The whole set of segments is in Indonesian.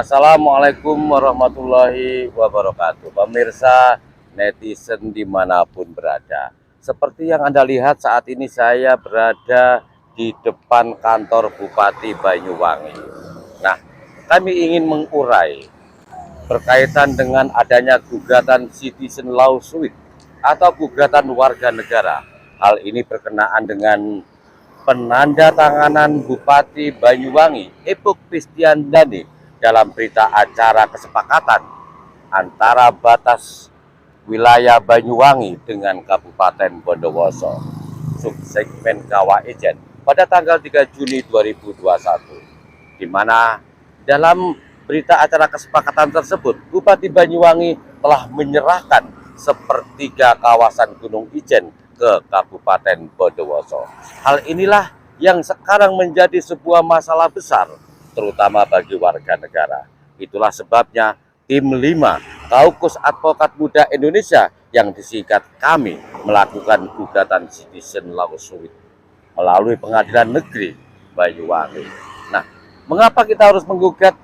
Assalamualaikum warahmatullahi wabarakatuh. Pemirsa netizen dimanapun berada. Seperti yang Anda lihat saat ini saya berada di depan kantor Bupati Banyuwangi. Nah, kami ingin mengurai berkaitan dengan adanya gugatan citizen lawsuit atau gugatan warga negara. Hal ini berkenaan dengan penandatanganan Bupati Banyuwangi Epuk Pistiandani dalam berita acara kesepakatan antara batas wilayah Banyuwangi dengan Kabupaten Bondowoso subsegmen Kawah Ijen pada tanggal 3 Juni 2021, di mana dalam berita acara kesepakatan tersebut Bupati Banyuwangi telah menyerahkan sepertiga kawasan Gunung Ijen ke Kabupaten Bondowoso. Hal inilah yang sekarang menjadi sebuah masalah besar, terutama bagi warga negara. Itulah sebabnya tim 5 Kaukus Advokat Muda Indonesia yang disingkat kami melakukan gugatan citizen lawsuit melalui Pengadilan Negeri Banyuwangi. Nah, mengapa kita harus menggugat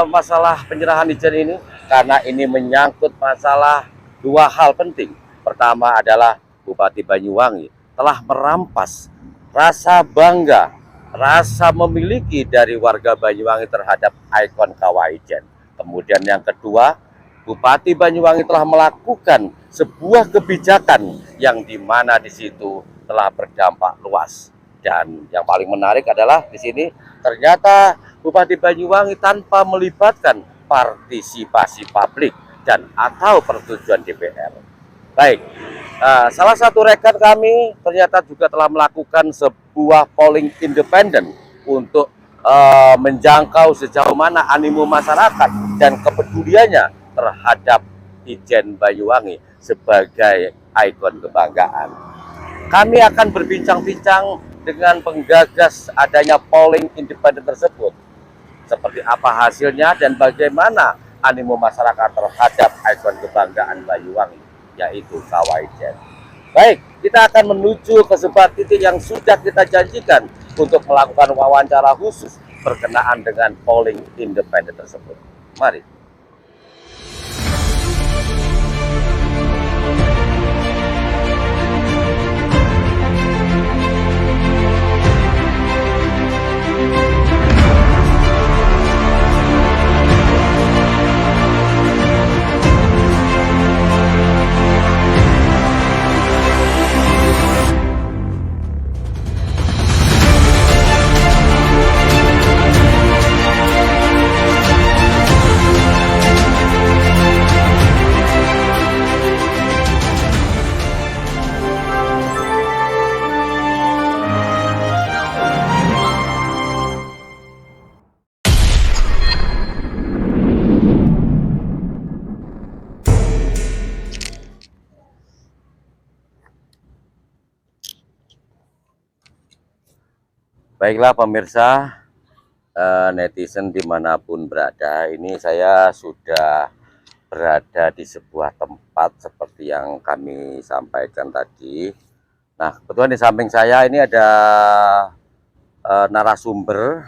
masalah penyerahan izin ini? Karena ini menyangkut masalah dua hal penting. Pertama adalah Bupati Banyuwangi telah merampas rasa bangga, rasa memiliki dari warga Banyuwangi terhadap ikon Kawah Ijen. Kemudian yang kedua, Bupati Banyuwangi telah melakukan sebuah kebijakan yang dimana di situ telah berdampak luas. Dan yang paling menarik adalah di sini ternyata Bupati Banyuwangi tanpa melibatkan partisipasi publik dan atau persetujuan DPR. Baik, salah satu rekan kami ternyata juga telah melakukan sebuah polling independen untuk menjangkau sejauh mana animo masyarakat dan kepeduliannya terhadap Ijen Banyuwangi sebagai ikon kebanggaan. Kami akan berbincang-bincang dengan penggagas adanya polling independen tersebut. Seperti apa hasilnya dan bagaimana animo masyarakat terhadap ikon kebanggaan Banyuwangi, yaitu Kawah Ijen. Baik, kita akan menuju ke sebuah titik yang sudah kita janjikan untuk melakukan wawancara khusus berkenaan dengan polling independen tersebut. Mari. Baiklah pemirsa netizen dimanapun berada, ini saya sudah berada di sebuah tempat seperti yang kami sampaikan tadi. Nah, kebetulan di samping saya ini ada narasumber.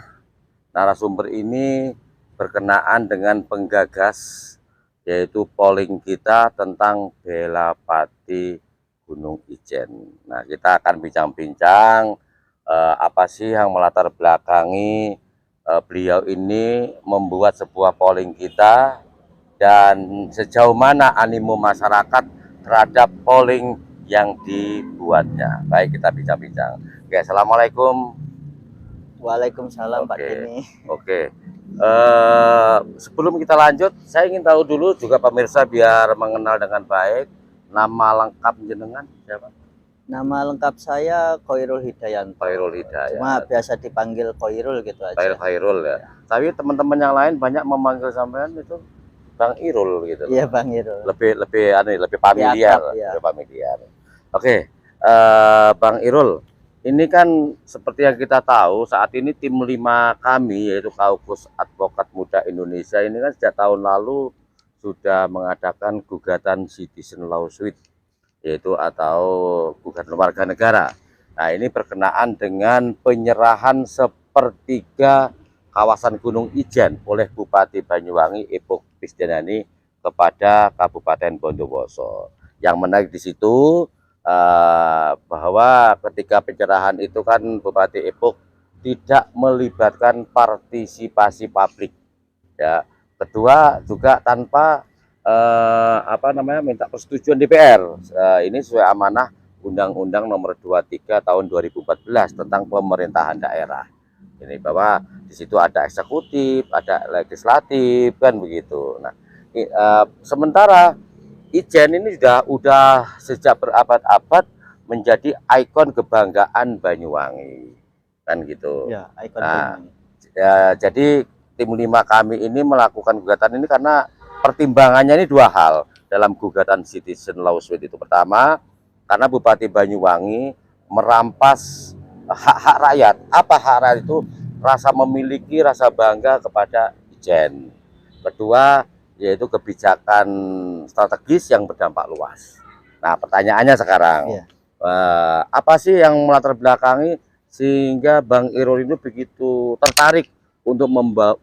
Narasumber ini berkenaan dengan penggagas, yaitu polling kita tentang Bela Pati Gunung Ijen. Nah, kita akan bincang-bincang apa sih yang melatar belakangi beliau ini membuat sebuah polling kita dan sejauh mana animo masyarakat terhadap polling yang dibuatnya. Baik, kita bincang-bincang. Oke, assalamualaikum. Waalaikumsalam Pak Oke, Denny. oke. Sebelum kita lanjut, saya ingin tahu dulu juga pemirsa biar mengenal dengan baik, nama lengkap jenengan siapa? Nama lengkap saya Khoirul Hidayanto. Khairul Hidayat. Cuma biasa dipanggil Khoirul gitu aja. Khairul ya. Tapi teman-teman yang lain banyak memanggil sampean itu Bang Irul gitu loh. Iya Bang Irul. Lebih familiar, akrab, ya. lebih familiar. Oke, Bang Irul, ini kan seperti yang kita tahu saat ini tim 5 kami yaitu Kaukus Advokat Muda Indonesia ini kan sejak tahun lalu sudah mengadakan gugatan citizen lawsuit, yaitu atau gugatan warga negara. Nah, ini berkenaan dengan penyerahan sepertiga kawasan Gunung Ijen oleh Bupati Banyuwangi Ipuk Krisdiani kepada Kabupaten Bondowoso. Yang menarik di situ bahwa ketika penyerahan itu kan Bupati Ipuk tidak melibatkan partisipasi publik, ya. Kedua juga tanpa minta persetujuan DPR. Ini sesuai amanah Undang-Undang Nomor 23 Tahun 2014 tentang pemerintahan daerah. Ini bahwa di situ ada eksekutif, ada legislatif, kan begitu. Nah, sementara Ijen ini udah sejak berabad-abad menjadi ikon kebanggaan Banyuwangi, kan gitu. Ya, ikon Nah, Banyuwangi. jadi tim 5 kami ini melakukan gugatan ini karena pertimbangannya ini dua hal dalam gugatan citizen lawsuit itu. Pertama, karena Bupati Banyuwangi merampas hak-hak rakyat. Apa hak rakyat itu? Rasa memiliki, rasa bangga kepada Ijen. Kedua, yaitu kebijakan strategis yang berdampak luas. Nah, pertanyaannya sekarang, Iya. apa sih yang melatar belakangi sehingga Bang Irul itu begitu tertarik untuk membuat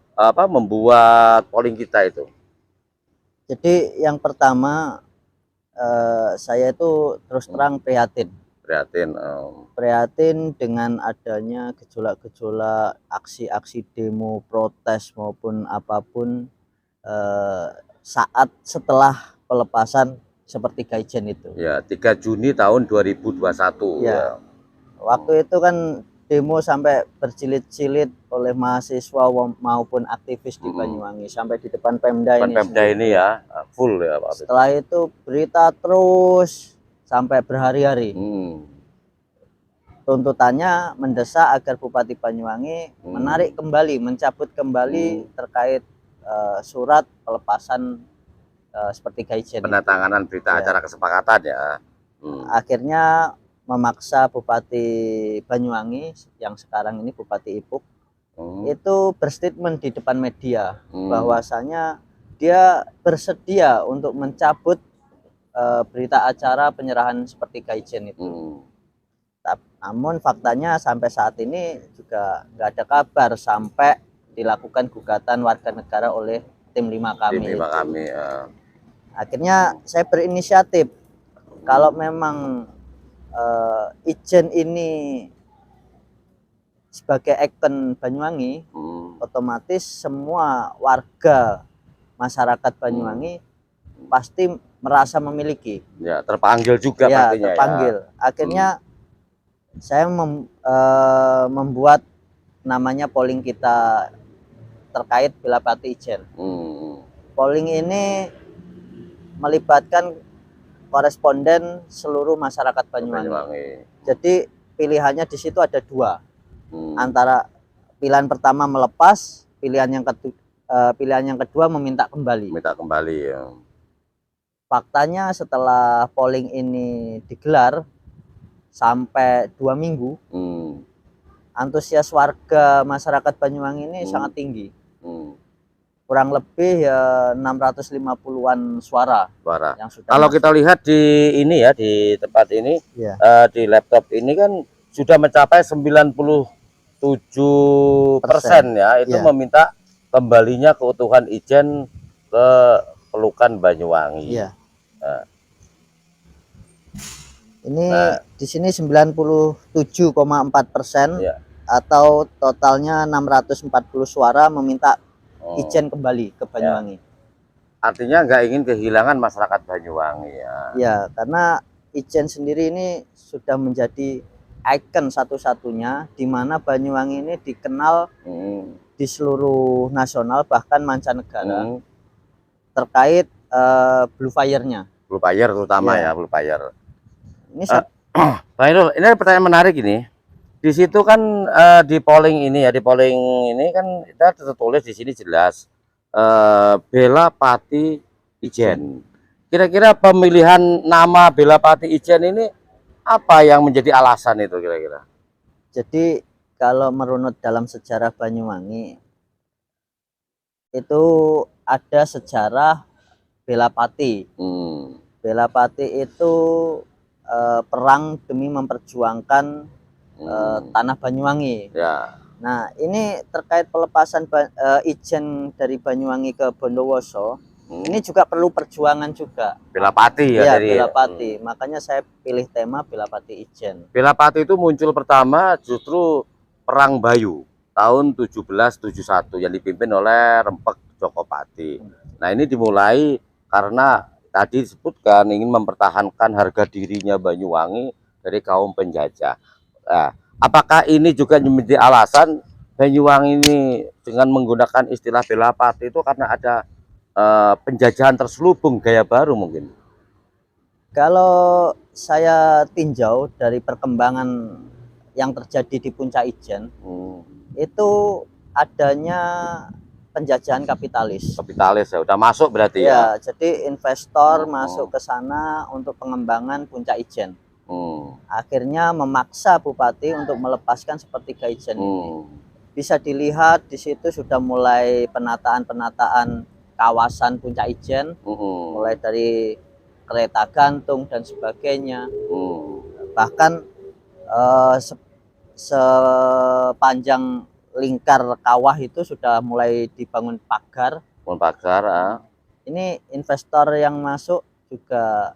polling kita itu? Jadi yang pertama, saya itu terus terang prihatin dengan adanya gejolak-gejolak, aksi-aksi demo, protes maupun apapun saat setelah pelepasan sepertiga Ijen itu. Ya, 3 Juni tahun 2021. Ya. Waktu itu kan demo sampai berjilid-jilid oleh mahasiswa maupun aktivis di Banyuwangi sampai di depan Pemda ini. Pemda ini ya, full ya Pak. Setelah itu berita terus sampai berhari-hari. Tuntutannya mendesak agar Bupati Banyuwangi menarik kembali, mencabut kembali terkait surat pelepasan sepertiga Ijen. Penandatanganan berita acara kesepakatan ya. Akhirnya memaksa Bupati Banyuwangi yang sekarang ini Bupati Ipuk itu berstatement di depan media bahwasanya dia bersedia untuk mencabut berita acara penyerahan sepertiga Ijen itu. Namun faktanya sampai saat ini juga nggak ada kabar sampai dilakukan gugatan warga negara oleh tim 5 kami. Tim 5 kami ya. Akhirnya saya berinisiatif, kalau memang Ijen ini sebagai ikon Banyuwangi, otomatis semua warga masyarakat Banyuwangi pasti merasa memiliki. Ya, terpanggil juga ya, pastinya. Terpanggil. Ya. Akhirnya saya membuat namanya polling kita terkait Belapati Ijen. Polling ini melibatkan koresponden seluruh masyarakat Banyuwangi. Jadi pilihannya di situ ada dua, antara pilihan pertama melepas, pilihan yang kedua meminta kembali. Minta kembali ya. Faktanya setelah polling ini digelar sampai 2 minggu, antusias warga masyarakat Banyuwangi ini sangat tinggi. Kurang lebih ya 650-an suara. Yang sudah kalau kita lihat di ini ya, di tempat ini, di laptop ini kan sudah mencapai 97% ya, itu meminta kembalinya keutuhan Ijen ke pelukan Banyuwangi. Ini di sini 97,4% atau totalnya 640 suara meminta Ijen kembali ke Banyuwangi. Artinya nggak ingin kehilangan masyarakat Banyuwangi ya. Ya, karena Ijen sendiri ini sudah menjadi ikon satu-satunya di mana Banyuwangi ini dikenal di seluruh nasional bahkan mancanegara terkait Blue Fire-nya. Blue Fire terutama ya, Blue Fire. Ini Pak Irul, ini ada pertanyaan menarik ini. Di situ kan di polling ini kan kita tertulis di sini jelas Belapati Ijen. Kira-kira pemilihan nama Belapati Ijen ini apa yang menjadi alasan itu kira-kira? Jadi kalau merunut dalam sejarah Banyuwangi itu ada sejarah Belapati. Belapati itu perang demi memperjuangkan tanah Banyuwangi. Nah, ini terkait pelepasan Ijen dari Banyuwangi ke Bondowoso. Ini juga perlu perjuangan juga. Belapati ya, Iya, dari Belapati. Makanya saya pilih tema Belapati Ijen. Belapati itu muncul pertama justru Perang Bayu tahun 1771 yang dipimpin oleh Rempek Jokopati. Nah, ini dimulai karena tadi disebutkan ingin mempertahankan harga dirinya Banyuwangi dari kaum penjajah. Nah, apakah ini juga menjadi alasan Banyuwangi ini dengan menggunakan istilah Belapati itu karena ada penjajahan terselubung gaya baru mungkin? Kalau saya tinjau dari perkembangan yang terjadi di Puncak Ijen, itu adanya penjajahan kapitalis. Kapitalis ya, udah masuk berarti ya. Ya, jadi investor masuk ke sana untuk pengembangan Puncak Ijen. Akhirnya memaksa bupati untuk melepaskan sepertiga Ijen ini. Bisa dilihat di situ sudah mulai penataan kawasan Puncak Ijen, mulai dari kereta gantung dan sebagainya. Bahkan sepanjang lingkar kawah itu sudah mulai dibangun pagar. Ini investor yang masuk juga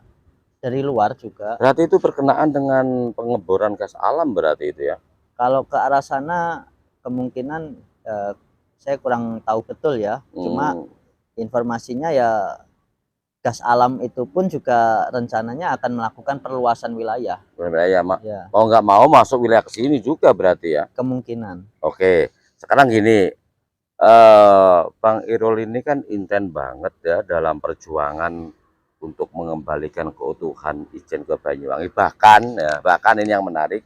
dari luar juga. Berarti itu berkenaan dengan pengeboran gas alam berarti itu ya? Kalau ke arah sana kemungkinan saya kurang tahu betul ya. Cuma informasinya ya gas alam itu pun juga rencananya akan melakukan perluasan wilayah. Wilayah, ya. Mau nggak mau masuk wilayah ke sini juga berarti ya? Kemungkinan. Oke, sekarang gini, Bang Irul ini kan inten banget ya dalam perjuangan untuk mengembalikan keutuhan Ijen ke Banyuwangi. Bahkan ini yang menarik,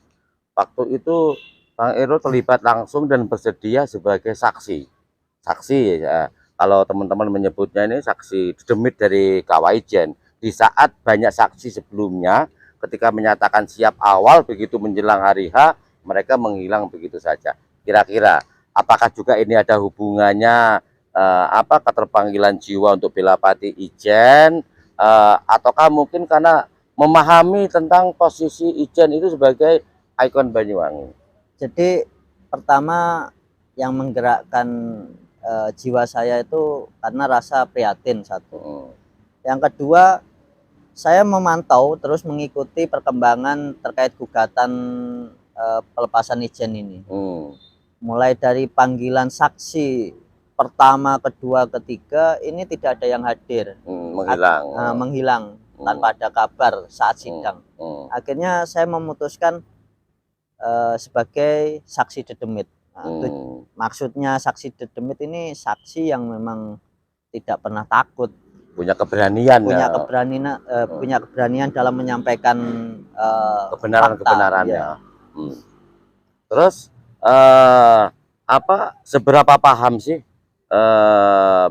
waktu itu Bang Irul terlibat langsung dan bersedia sebagai saksi ya. Kalau teman-teman menyebutnya ini saksi demit dari Kawah Ijen. Di saat banyak saksi sebelumnya ketika menyatakan siap awal, begitu menjelang hari H mereka menghilang begitu saja. Kira-kira apakah juga ini ada hubungannya keterpanggilan jiwa untuk Belapati Ijen, ataukah mungkin karena memahami tentang posisi Ijen itu sebagai ikon Banyuwangi? Jadi pertama yang menggerakkan jiwa saya itu karena rasa prihatin satu. Yang kedua, saya memantau terus mengikuti perkembangan terkait gugatan pelepasan Ijen ini. Mulai dari panggilan saksi pertama, kedua, ketiga, ini tidak ada yang hadir. Menghilang tanpa ada kabar saat sidang. Akhirnya saya memutuskan sebagai saksi dedemit. Maksudnya saksi dedemit ini saksi yang memang tidak pernah takut, punya keberanian dalam menyampaikan kebenarannya. Ya. Terus seberapa paham sih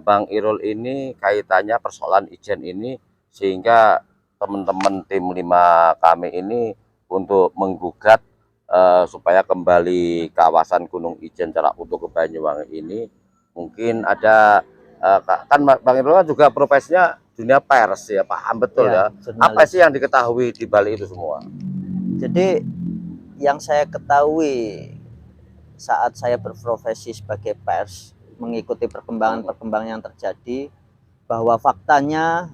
Bang Irul ini kaitannya persoalan Ijen ini sehingga teman-teman tim 5 kami ini untuk menggugat supaya kembali kawasan Gunung Ijen secara utuh ke Banyuwangi ini? Mungkin ada kan Bang Irul kan juga profesinya dunia pers ya, paham betul ya. Apa sih yang diketahui di balik itu semua? Jadi yang saya ketahui saat saya berprofesi sebagai pers, mengikuti perkembangan yang terjadi, bahwa faktanya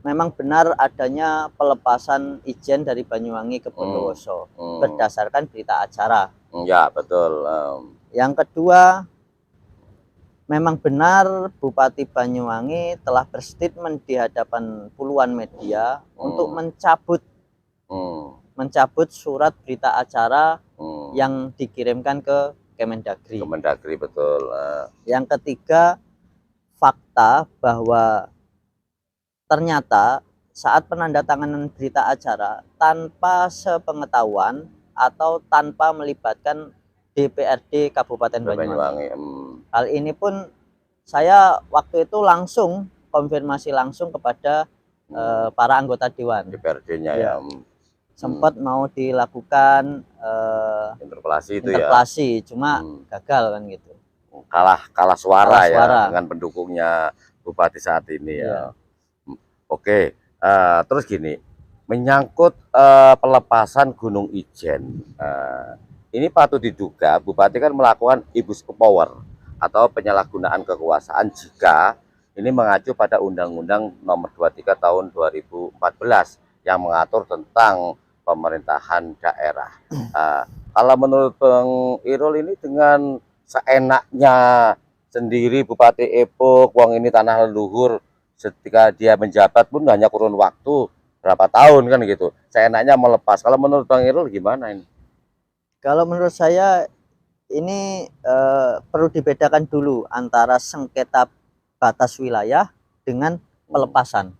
memang benar adanya pelepasan Ijen dari Banyuwangi ke Bondowoso berdasarkan berita acara. Ya, betul. Yang kedua, memang benar Bupati Banyuwangi telah berstatement di hadapan puluhan media untuk mencabut surat berita acara yang dikirimkan ke Kemendagri. Betul. Yang ketiga, fakta bahwa ternyata saat penandatanganan berita acara tanpa sepengetahuan atau tanpa melibatkan DPRD Kabupaten Banyuwangi. Hal ini pun saya waktu itu langsung konfirmasi langsung kepada para anggota Dewan DPRD-nya ya. Sempat mau dilakukan interpelasi cuma gagal kan gitu. Kalah suara ya dengan pendukungnya Bupati saat ini ya. Oke, terus gini, menyangkut pelepasan Gunung Ijen, ini patut diduga Bupati kan melakukan abuse of power atau penyalahgunaan kekuasaan jika ini mengacu pada Undang-Undang Nomor 23 Tahun 2014 yang mengatur tentang pemerintahan daerah. Kalau menurut Bang Irul ini dengan seenaknya sendiri Bupati Epok, wong ini tanah leluhur, ketika dia menjabat pun hanya kurun waktu berapa tahun kan gitu. Seenaknya melepas. Kalau menurut Bang Irul gimana ini? Kalau menurut saya ini perlu dibedakan dulu antara sengketa batas wilayah dengan pelepasan.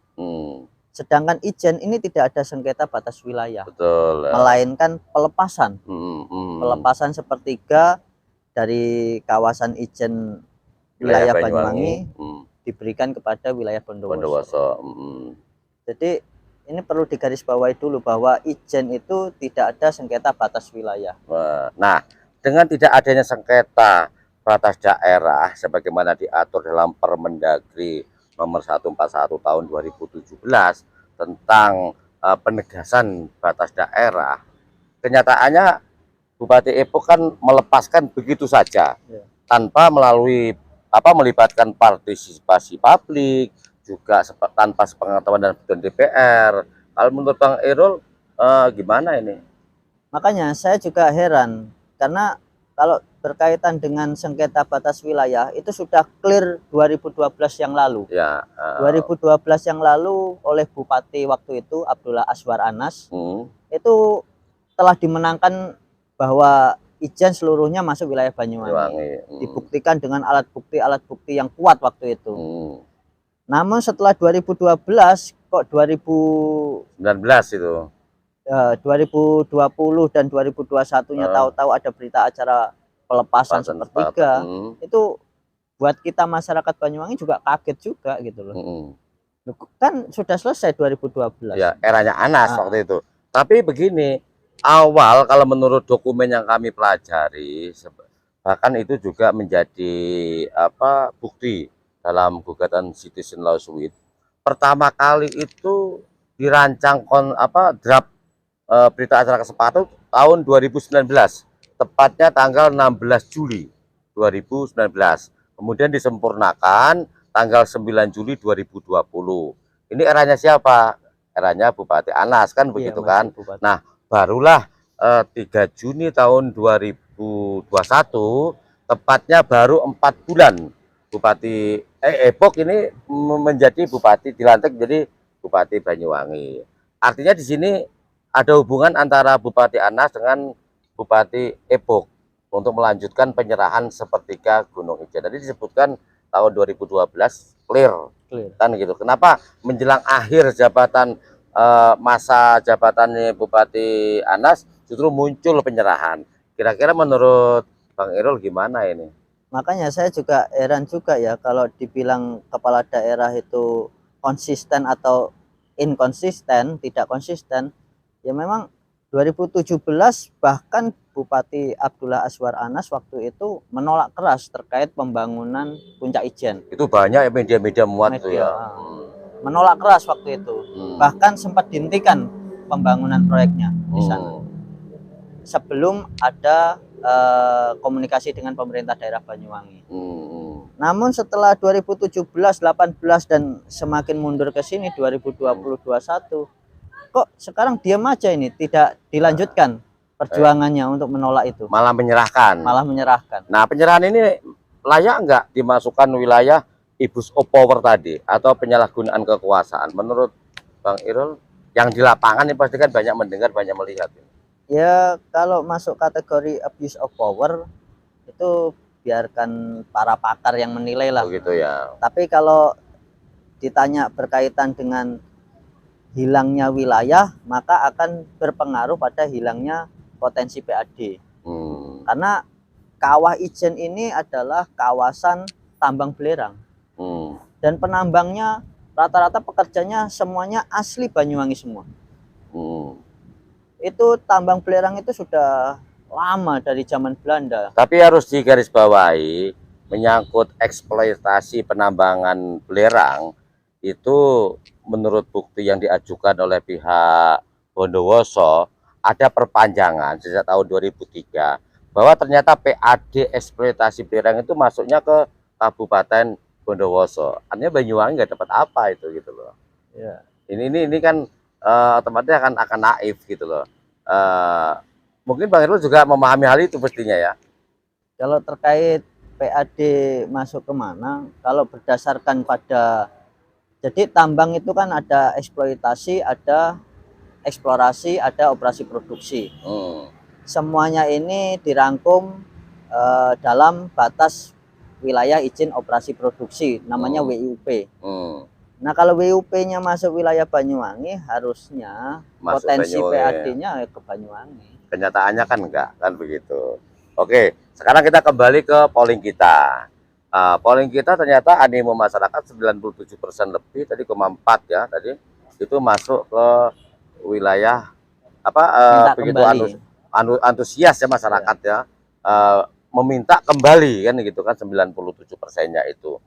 Sedangkan ijen ini tidak ada sengketa batas wilayah. Betul. Melainkan pelepasan. Pelepasan sepertiga dari kawasan ijen wilayah Banyuwangi diberikan kepada wilayah Bondowoso. Jadi ini perlu digarisbawahi dulu bahwa ijen itu tidak ada sengketa batas wilayah. Nah, dengan tidak adanya sengketa batas daerah sebagaimana diatur dalam Permendagri Nomor 141 Tahun 2017 tentang penegasan batas daerah, kenyataannya Bupati Epok kan melepaskan begitu saja tanpa melibatkan partisipasi publik, juga tanpa sepengetahuan dan DPR. Kalau menurut Bang Irul gimana ini? Makanya saya juga heran karena kalau berkaitan dengan sengketa batas wilayah itu sudah clear 2012 yang lalu. 2012 yang lalu oleh Bupati waktu itu Abdullah Aswar Anas itu telah dimenangkan bahwa ijen seluruhnya masuk wilayah Banyuwangi. Dibuktikan dengan alat bukti yang kuat waktu itu. Namun setelah 2012 kok 2019 itu 2020 dan 2021-nya tahu-tahu ada berita acara pelepasan sepertiga. Itu buat kita masyarakat Banyuwangi juga kaget juga gitu loh. Kan sudah selesai 2012. Ya, eranya Anas waktu itu. Tapi begini, awal kalau menurut dokumen yang kami pelajari, bahkan itu juga menjadi bukti dalam gugatan citizen lawsuit. Pertama kali itu dirancang draft berita acara kesempatan tahun 2019, tepatnya tanggal 16 Juli 2019. Kemudian disempurnakan tanggal 9 Juli 2020. Ini eranya siapa? Eranya Bupati Anas kan begitu kan? Bupati. Nah, barulah 3 Juni tahun 2021, tepatnya baru 4 bulan Bupati Epok ini menjadi bupati, dilantik jadi Bupati Banyuwangi. Artinya di sini ada hubungan antara Bupati Anas dengan Bupati Epok untuk melanjutkan penyerahan sepertiga Gunung Ijen. Tadi disebutkan tahun 2012 clear kan gitu. Kenapa menjelang akhir jabatan masa jabatannya Bupati Anas justru muncul penyerahan? Kira-kira menurut Bang Irul gimana ini? Makanya saya juga heran juga ya kalau dibilang kepala daerah itu konsisten atau inkonsisten, tidak konsisten. Ya memang 2017 bahkan Bupati Abdullah Aswar Anas waktu itu menolak keras terkait pembangunan Puncak Ijen. Itu banyak media-media muat itu ya. Menolak keras waktu itu. Bahkan sempat dihentikan pembangunan proyeknya di sana. Sebelum ada komunikasi dengan pemerintah daerah Banyuwangi. Namun setelah 2017, 18 dan semakin mundur ke sini 2020, 21, kok sekarang diam aja ini, tidak dilanjutkan perjuangannya untuk menolak itu. Malah menyerahkan. Nah, penyerahan ini layak nggak dimasukkan wilayah abuse of power tadi atau penyalahgunaan kekuasaan? Menurut Bang Irul, yang di lapangan ini pasti kan banyak mendengar, banyak melihat. Ya, kalau masuk kategori abuse of power itu biarkan para pakar yang menilai lah. Begitu ya. Tapi kalau ditanya berkaitan dengan hilangnya wilayah, maka akan berpengaruh pada hilangnya potensi PAD. Karena kawah Ijen ini adalah kawasan tambang belerang. Dan penambangnya rata-rata pekerjanya semuanya asli Banyuwangi semua. Itu tambang belerang itu sudah lama dari zaman Belanda. Tapi harus digarisbawahi, menyangkut eksploitasi penambangan belerang itu menurut bukti yang diajukan oleh pihak Bondowoso ada perpanjangan sejak tahun 2003 bahwa ternyata PAD eksploitasi belerang itu masuknya ke Kabupaten Bondowoso. Artinya Banyuwangi nggak dapat apa itu gitu loh. Ya. Ini kan otomatis akan naif gitu loh. Mungkin Bang Irul juga memahami hal itu pastinya ya. Kalau terkait PAD masuk kemana, kalau berdasarkan pada, jadi tambang itu kan ada eksploitasi, ada eksplorasi, ada operasi produksi. Semuanya ini dirangkum dalam batas wilayah izin operasi produksi, namanya WIUP. Nah, kalau WIUP-nya masuk wilayah Banyuwangi, harusnya masuk potensi PAD-nya ke Banyuwangi. Kenyataannya kan enggak, kan begitu. Oke, sekarang kita kembali ke polling kita. Polling kita ternyata animo masyarakat 97% lebih, tadi 4 ya, tadi itu masuk ke wilayah apa begitu antusias ya masyarakat ya, meminta kembali kan gitu kan 97%-nya itu.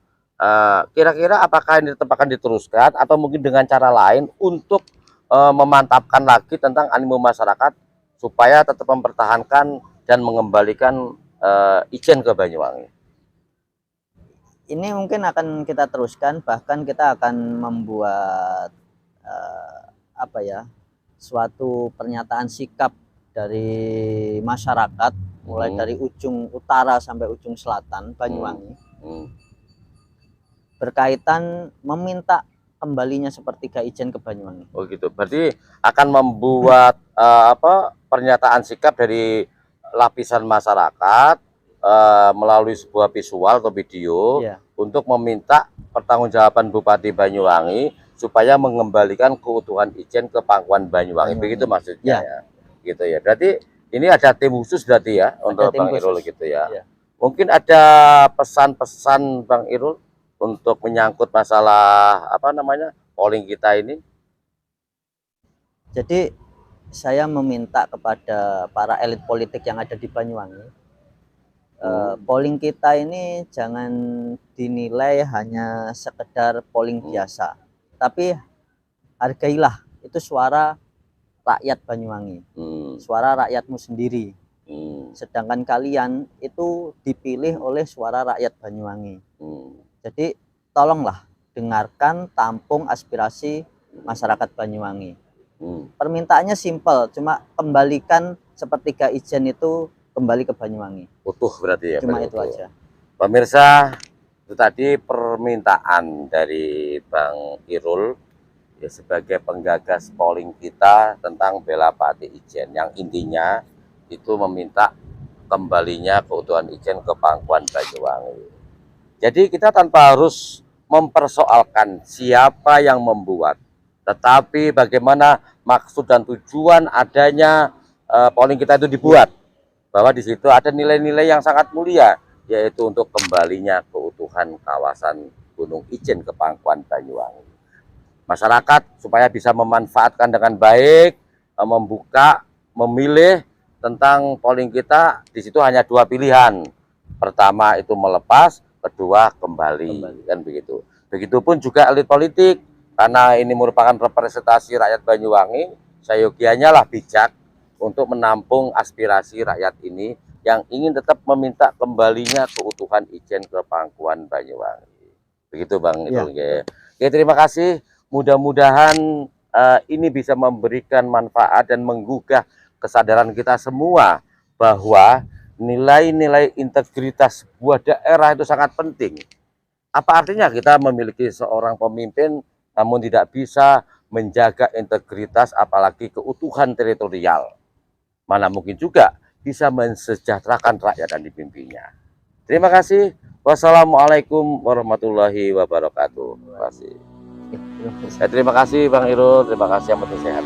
Kira-kira apakah ini tetap akan diteruskan atau mungkin dengan cara lain untuk memantapkan lagi tentang animo masyarakat supaya tetap mempertahankan dan mengembalikan Ijen ke Banyuwangi? Ini mungkin akan kita teruskan, bahkan kita akan membuat apa ya, suatu pernyataan sikap dari masyarakat mulai dari ujung utara sampai ujung selatan Banyuwangi. Berkaitan meminta kembalinya sepertiga Ijen ke Banyuwangi. Oh gitu. Berarti akan membuat pernyataan sikap dari lapisan masyarakat melalui sebuah visual atau video untuk meminta pertanggungjawaban Bupati Banyuwangi supaya mengembalikan keutuhan Ijen ke Pangkuan Banyuwangi. Begitu maksudnya ya. Gitu ya. Berarti ini ada tim khusus berarti ya untuk Bang Irul gitu ya. Mungkin ada pesan-pesan Bang Irul untuk menyangkut masalah polling kita ini. Jadi saya meminta kepada para elit politik yang ada di Banyuwangi, polling kita ini jangan dinilai hanya sekedar polling biasa, tapi hargailah itu suara rakyat Banyuwangi, suara rakyatmu sendiri. Sedangkan kalian itu dipilih oleh suara rakyat Banyuwangi. Jadi tolonglah dengarkan, tampung aspirasi masyarakat Banyuwangi. Permintaannya simpel, cuma kembalikan sepertiga Ijen itu kembali ke Banyuwangi. Utuh berarti ya. Cuma itu aja. Pemirsa, itu tadi permintaan dari Bang Irul ya sebagai penggagas polling kita tentang bela Pati Ijen, yang intinya itu meminta kembalinya keutuhan Ijen ke Pangkuan Banyuwangi. Jadi kita tanpa harus mempersoalkan siapa yang membuat, tetapi bagaimana maksud dan tujuan adanya polling kita itu dibuat, bahwa di situ ada nilai-nilai yang sangat mulia, yaitu untuk kembalinya keutuhan kawasan Gunung Ijen ke Pangkuan Banyuwangi. Masyarakat supaya bisa memanfaatkan dengan baik, membuka, memilih tentang polling kita, di situ hanya 2 pilihan. Pertama itu melepas, kedua kembali. Kan begitu. Begitupun juga elit politik, karena ini merupakan representasi rakyat Banyuwangi, seyogianya lah bijak untuk menampung aspirasi rakyat ini yang ingin tetap meminta kembalinya keutuhan Ijen ke Pangkuan Banyuwangi. Begitu Bang Irul. Oke, terima kasih. Mudah-mudahan ini bisa memberikan manfaat dan menggugah kesadaran kita semua bahwa nilai-nilai integritas sebuah daerah itu sangat penting. Apa artinya kita memiliki seorang pemimpin namun tidak bisa menjaga integritas apalagi keutuhan teritorial? Mana mungkin juga bisa mensejahterakan rakyat yang dipimpinnya. Terima kasih. Wassalamualaikum warahmatullahi wabarakatuh. Terima kasih. Terima kasih Bang Irul. Terima kasih yang penting sehat.